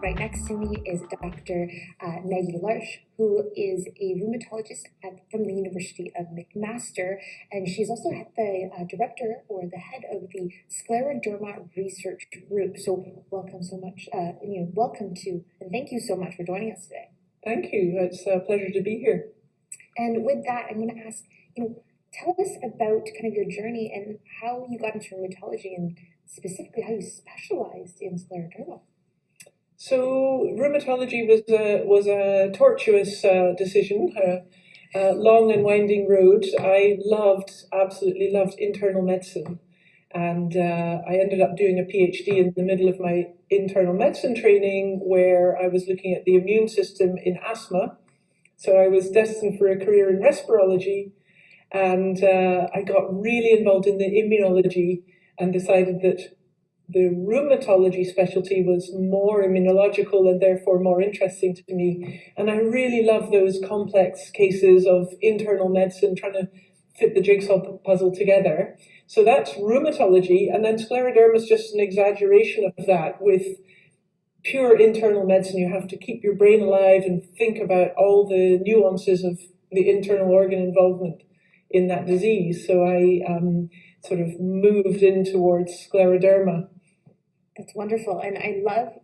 Right next to me is Dr. Maggie Larché, who is a rheumatologist from the University of McMaster, and she's also the director or the head of the Scleroderma Research Group. So welcome so much, welcome to, and thank you so much for joining us today. Thank you. It's a pleasure to be here. And with that, I'm going to ask, tell us about kind of your journey and how you got into rheumatology and specifically how you specialized in scleroderma. So rheumatology was a tortuous decision, a long and winding road. I absolutely loved internal medicine, and I ended up doing a PhD in the middle of my internal medicine training, where I was looking at the immune system in asthma. So I was destined for a career in respirology, and I got really involved in the immunology and decided that the rheumatology specialty was more immunological and therefore more interesting to me. And I really love those complex cases of internal medicine trying to fit the jigsaw puzzle together. So that's rheumatology, and then scleroderma is just an exaggeration of that. With pure internal medicine, you have to keep your brain alive and think about all the nuances of the internal organ involvement in that disease. So I sort of moved in towards scleroderma. That's wonderful. And I love,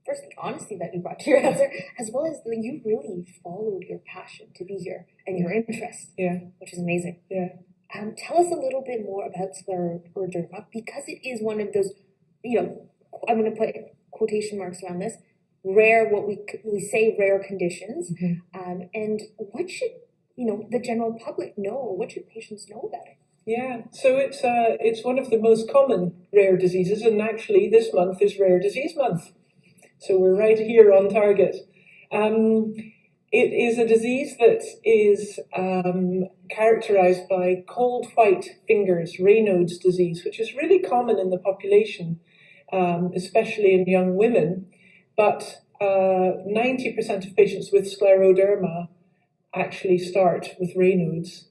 first the honesty that you brought to your answer, as well as you really followed your passion to be here and your interest, which is amazing. Yeah. Tell us a little bit more about scleroderma, because it is one of those, I'm going to put quotation marks around this, rare, what we say rare conditions. Mm-hmm. And what should, the general public know? What should patients know about it? Yeah, so it's one of the most common rare diseases, and actually this month is Rare Disease Month. So we're right here on target. It is a disease that is characterized by cold white fingers, Raynaud's disease, which is really common in the population, especially in young women. But 90% of patients with scleroderma actually start with Raynaud's.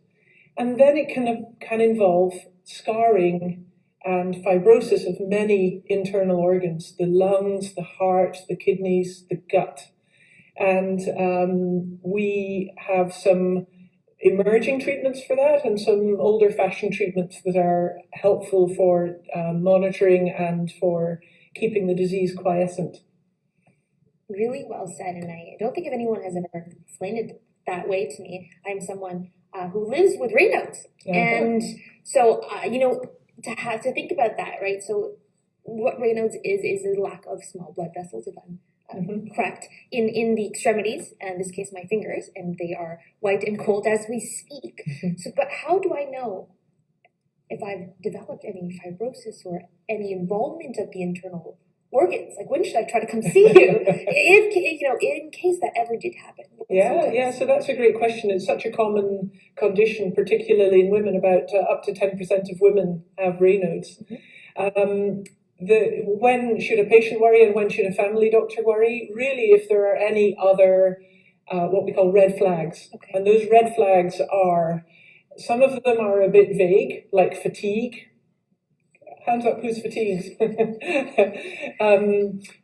And then it can involve scarring and fibrosis of many internal organs, the lungs, the heart, the kidneys, the gut. And we have some emerging treatments for that and some older fashioned treatments that are helpful for monitoring and for keeping the disease quiescent. Really well said, and I don't think if anyone has ever explained it that way to me. I'm someone who lives with Raynaud's. And so, to think about that, right? So what Raynaud's is a lack of small blood vessels, if I'm correct, in the extremities, and in this case, my fingers, and they are white and cold as we speak. So, but how do I know if I've developed any fibrosis or any involvement of the internal organs? Like, when should I try to come see you? In case that ever did happen. Yeah. So that's a great question. It's such a common condition, particularly in women. About up to 10% of women have Raynaud's. Mm-hmm. When should a patient worry and when should a family doctor worry? Really, if there are any other what we call red flags. Okay. And those red flags are, some of them are a bit vague, like fatigue. Hands up, who's fatigued?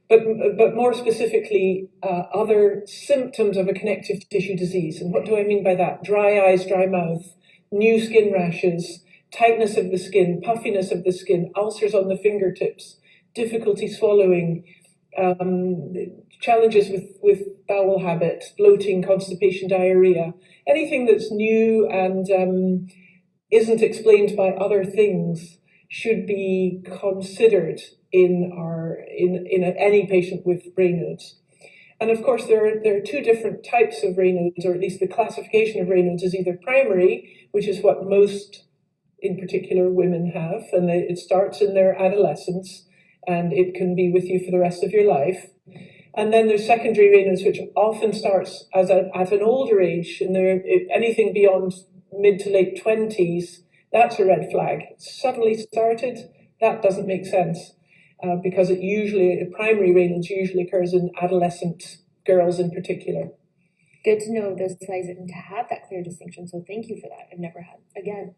But more specifically, other symptoms of a connective tissue disease. And what do I mean by that? Dry eyes, dry mouth, new skin rashes, tightness of the skin, puffiness of the skin, ulcers on the fingertips, difficulty swallowing, challenges with bowel habit, bloating, constipation, diarrhea, anything that's new and isn't explained by other things should be considered in any patient with Raynaud's. And of course, there are two different types of Raynaud's, or at least the classification of Raynaud's is either primary, which is what most, in particular, women have, and it starts in their adolescence, and it can be with you for the rest of your life. And then there's secondary Raynaud's, which often starts at an older age, and anything beyond mid to late 20s. That's a red flag. Suddenly started, that doesn't make sense because primary Raynaud's usually occurs in adolescent girls in particular. Good to know those slides and to have that clear distinction. So thank you for that. I've never had, again,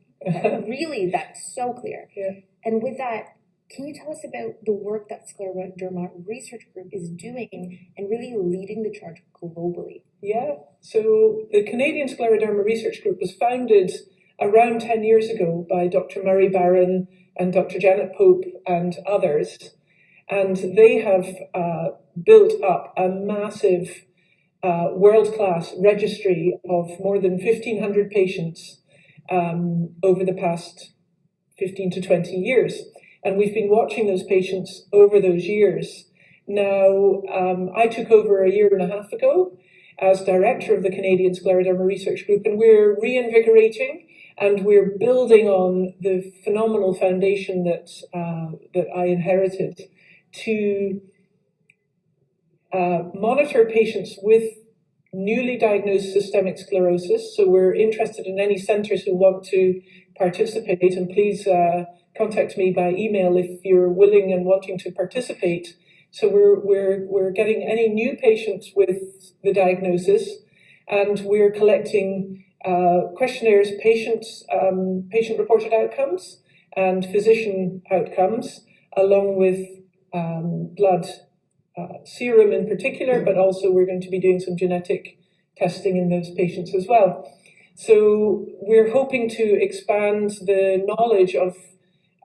really, that's so clear. Yeah. And with that, Can you tell us about the work that Scleroderma Research Group is doing and really leading the charge globally? Yeah, so the Canadian Scleroderma Research Group was founded around 10 years ago by Dr. Murray Barron and Dr. Janet Pope and others. And they have built up a massive world-class registry of more than 1,500 patients over the past 15 to 20 years. And we've been watching those patients over those years. Now, I took over a year and a half ago as director of the Canadian Scleroderma Research Group, and we're reinvigorating and we're building on the phenomenal foundation that I inherited to monitor patients with newly diagnosed systemic sclerosis. So we're interested in any centres who want to participate, and please contact me by email if you're willing and wanting to participate. So we're getting any new patients with the diagnosis, and we're collecting questionnaires, patient-reported outcomes, and physician outcomes, along with blood serum in particular, but also we're going to be doing some genetic testing in those patients as well. So we're hoping to expand the knowledge of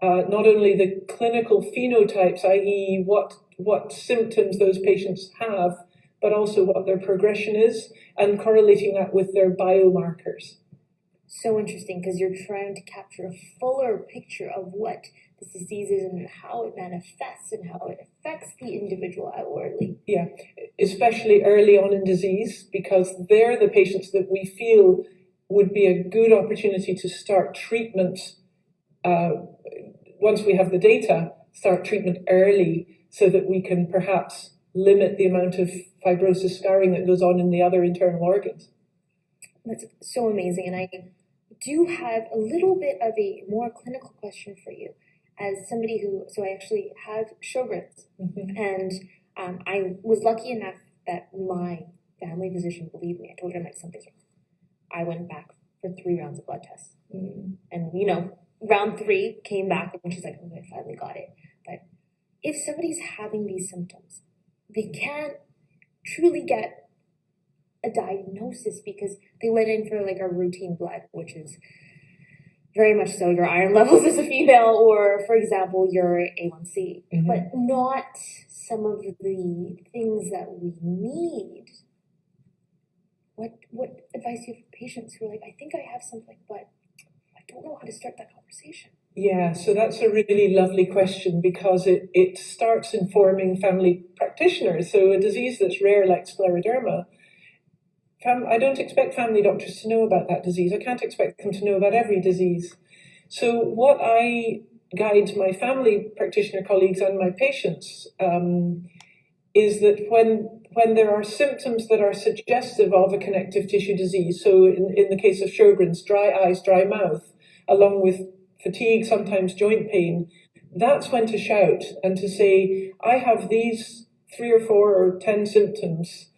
not only the clinical phenotypes, i.e. what symptoms those patients have, but also what their progression is, and correlating that with their biomarkers. So interesting, because you're trying to capture a fuller picture of what this disease is and how it manifests and how it affects the individual outwardly. Yeah, especially early on in disease, because they're the patients that we feel would be a good opportunity to start treatment. Once we have the data, start treatment early so that we can perhaps limit the amount of fibrosis scarring that goes on in the other internal organs. That's so amazing. And I do have a little bit of a more clinical question for you. As somebody so I actually have Sjogren's, and I was lucky enough that my family physician believed me. I told her I'm like, something's wrong. I went back for 3 rounds of blood tests, and round 3 came back, and she's like, okay, I finally got it. But if somebody's having these symptoms, they can't truly get a diagnosis because they went in for like a routine blood, which is very much so your iron levels as a female, or for example, your A1C, but not some of the things that we need. What advice do you have for patients who are like, I think I have something, but I don't know how to start that conversation? Yeah, so that's a really lovely question, because it starts informing family practitioners. So a disease that's rare like scleroderma, I don't expect family doctors to know about that disease. I can't expect them to know about every disease. So what I guide my family practitioner colleagues and my patients is that when there are symptoms that are suggestive of a connective tissue disease, so in the case of Sjogren's, dry eyes, dry mouth, along with fatigue, sometimes joint pain, that's when to shout and to say, I have these 3 or 4 or 10 symptoms.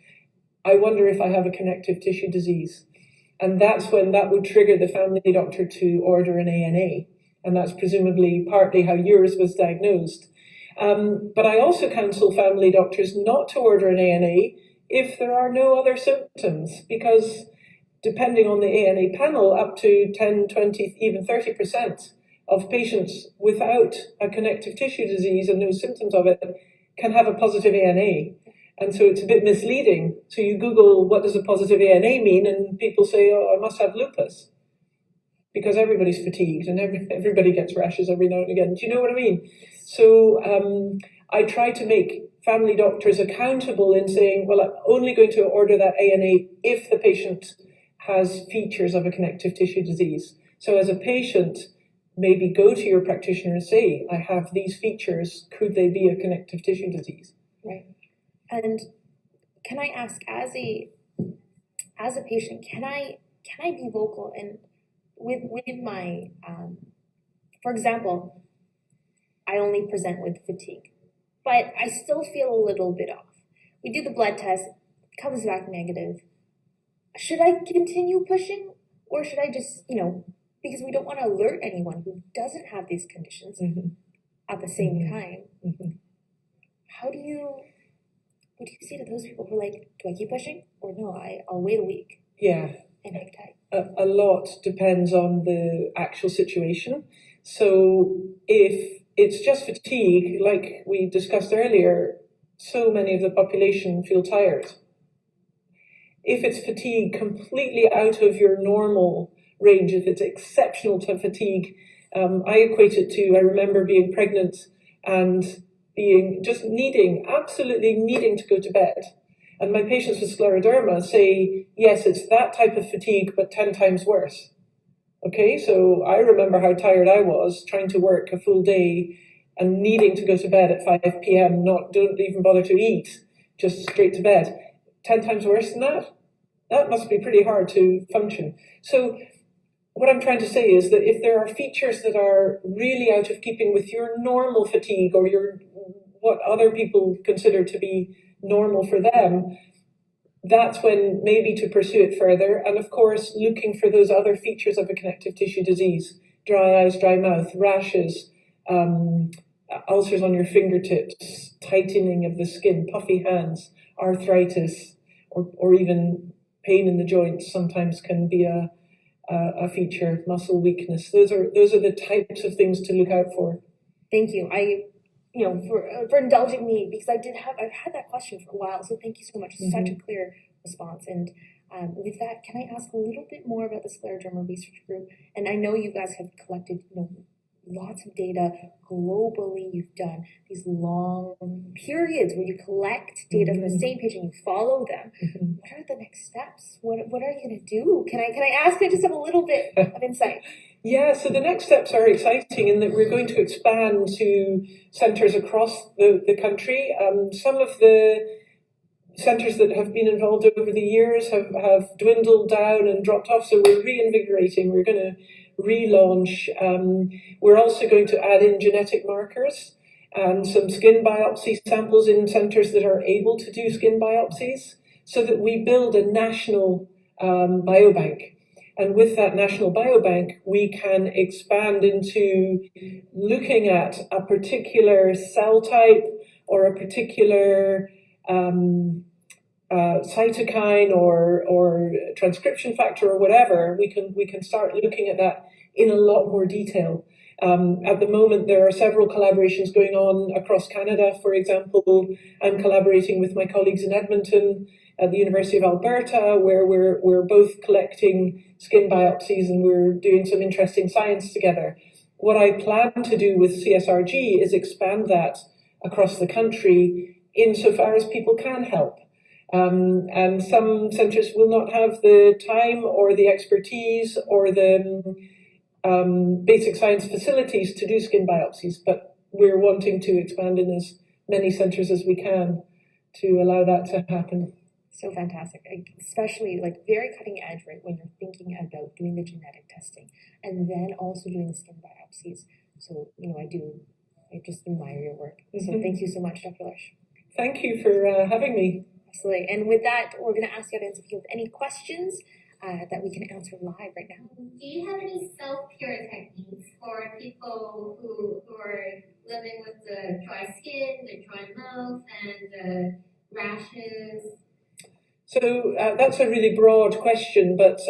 I wonder if I have a connective tissue disease. And that's when that would trigger the family doctor to order an ANA. And that's presumably partly how yours was diagnosed. But I also counsel family doctors not to order an ANA if there are no other symptoms, because depending on the ANA panel, up to 10, 20, even 30% of patients without a connective tissue disease and no symptoms of it can have a positive ANA. And so it's a bit misleading. So you Google, what does a positive ANA mean? And people say, oh, I must have lupus. Because everybody's fatigued and everybody gets rashes every now and again. Do you know what I mean? So I try to make family doctors accountable in saying, well, I'm only going to order that ANA if the patient has features of a connective tissue disease. So as a patient, maybe go to your practitioner and say, I have these features. Could they be a connective tissue disease? Right. And can I ask, as a patient, can I be vocal and with my, for example, I only present with fatigue, but I still feel a little bit off. We do the blood test, it comes back negative. Should I continue pushing, or should I just, because we don't want to alert anyone who doesn't have these conditions. at the same Mhm. time. Mhm. What do you say to those people who are like, do I keep pushing or no? I'll wait a week Yeah. and hang tight. A lot depends on the actual situation. So if it's just fatigue, like we discussed earlier, so many of the population feel tired. If it's fatigue completely out of your normal range, if it's exceptional to fatigue, I equate it to, I remember being pregnant and absolutely needing to go to bed. And my patients with scleroderma say, yes, it's that type of fatigue, but 10 times worse. Okay, so I remember how tired I was trying to work a full day and needing to go to bed at 5 p.m., don't even bother to eat, just straight to bed. 10 times worse than that? That must be pretty hard to function. So what I'm trying to say is that if there are features that are really out of keeping with your normal fatigue or what other people consider to be normal for them, that's when maybe to pursue it further. And of course, looking for those other features of a connective tissue disease: dry eyes, dry mouth, rashes, ulcers on your fingertips, tightening of the skin, puffy hands, arthritis, or even pain in the joints sometimes can be a feature, muscle weakness. Those are the types of things to look out for. Thank you. For indulging me, because I've had that question for a while. So thank you so much. Mm-hmm. Such a clear response. And with that, can I ask a little bit more about the Scleroderma Research Group? And I know you guys have collected lots of data globally. You've done these long periods where you collect data from the same patient, you follow them. Mm-hmm. What are the next steps? What are you going to do? Can I ask? I just have a little bit of insight. Yeah, so the next steps are exciting in that we're going to expand to centres across the country. Some of the centres that have been involved over the years have dwindled down and dropped off, so we're reinvigorating. We're going to relaunch. We're also going to add in genetic markers and some skin biopsy samples in centres that are able to do skin biopsies, so that we build a national biobank. And with that national biobank, we can expand into looking at a particular cell type or a particular cytokine or transcription factor or whatever. We can start looking at that in a lot more detail. At the moment, there are several collaborations going on across Canada. For example, I'm collaborating with my colleagues in Edmonton at the University of Alberta, where we're both collecting skin biopsies and we're doing some interesting science together. What I plan to do with CSRG is expand that across the country insofar as people can help. And some centres will not have the time or the expertise or the basic science facilities to do skin biopsies, but we're wanting to expand in as many centres as we can to allow that to happen. So fantastic, especially very cutting edge, right? When you're thinking about doing the genetic testing and then also doing the skin biopsies. So, I just admire your work. So thank you so much, Dr. Larché. Thank you for having me. Absolutely. And with that, we're going to ask the audience if you have any questions that we can answer live right now. Do you have any self-care techniques for people who are living with the dry skin, the dry mouth, and the rashes? So that's a really broad question, but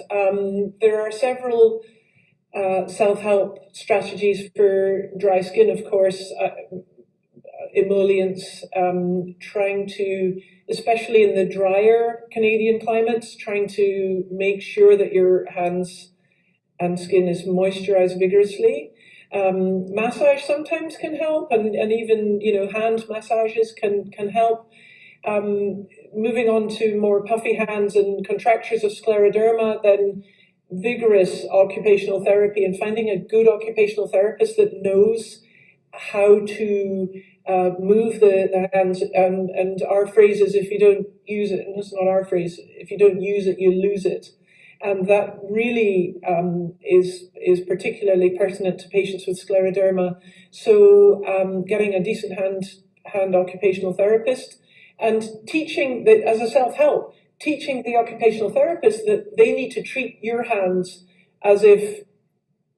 there are several self-help strategies for dry skin, of course. Emollients, trying to, especially in the drier Canadian climates, trying to make sure that your hands and skin is moisturized vigorously. Massage sometimes can help, and even hand massages can help. Moving on to more puffy hands and contractures of scleroderma, then vigorous occupational therapy and finding a good occupational therapist that knows how to move the hands. And our phrase is, if you don't use it, and it's not our phrase, if you don't use it, you lose it. And that really is particularly pertinent to patients with scleroderma. So getting a decent hand occupational therapist, and teaching that as a self-help, teaching the occupational therapist that they need to treat your hands as if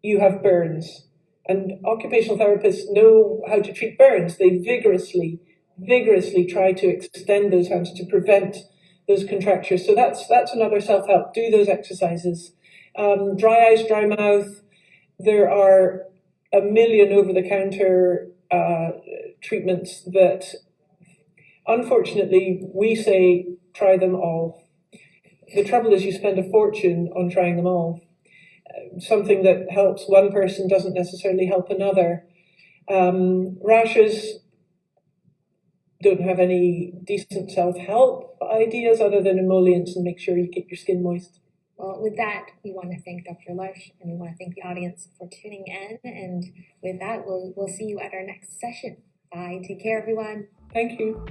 you have burns. And occupational therapists know how to treat burns. They vigorously try to extend those hands to prevent those contractures. So that's another self-help. Do those exercises. Dry eyes, dry mouth. There are a million over-the-counter treatments that, unfortunately, we say try them all. The trouble is you spend a fortune on trying them all. Something that helps one person doesn't necessarily help another. Rashes don't have any decent self-help ideas other than emollients and make sure you keep your skin moist. Well, with that, we want to thank Dr. Larché, and we want to thank the audience for tuning in. And with that, we'll see you at our next session. Bye. Take care, everyone. Thank you.